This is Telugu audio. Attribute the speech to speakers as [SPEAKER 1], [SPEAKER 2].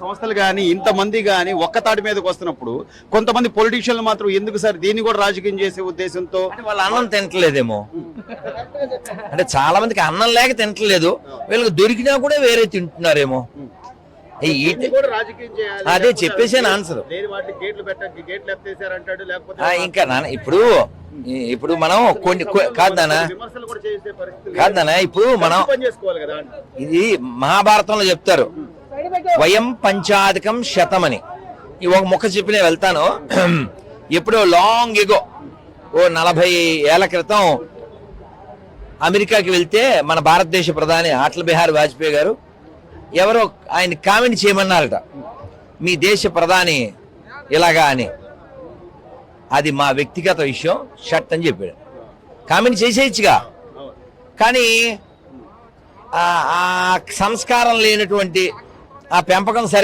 [SPEAKER 1] సంస్థలు కానీ ఇంతమంది కానీ ఒక్క తాటి మీదకి వస్తున్నప్పుడు కొంతమంది పొలిటీషియన్లు మాత్రం ఎందుకు సార్ దీన్ని కూడా రాజకీయం చేసే ఉద్దేశంతో
[SPEAKER 2] అంటే వాళ్ళు అన్నం తింటలేదేమో, అంటే చాలా మందికి అన్నం లేక తింటలేదు, వీళ్ళకి దొరికినా కూడా వేరే తింటున్నారేమో. అదే చెప్పేసాను ఆన్సర్. ఇంకా నాన్న ఇప్పుడు మనం కొన్ని కాదు నాన్న ఇప్పుడు మనం ఇది మహాభారతంలో చెప్తారు, వయం పంచాధికం శతమని. ఈ ఒక ముక్క చెప్పి నేను వెళ్తాను. ఎప్పుడో లాంగ్ ఎగో 40 ఏళ్ల క్రితం అమెరికాకి వెళ్తే మన భారతదేశ ప్రధాని అటల్ బిహారీ వాజ్పేయి గారు ఎవరో ఆయన కామెంట్ చేయమన్నారట, మీ దేశ ప్రధాని ఇలాగా అని. అది మా వ్యక్తిగత విషయం, షర్ట్ అని చెప్పాడు. కామెంట్ చేసేయచ్చుగా, కానీ ఆ సంస్కారం లేనటువంటి ఆ పెంపకం సరిగా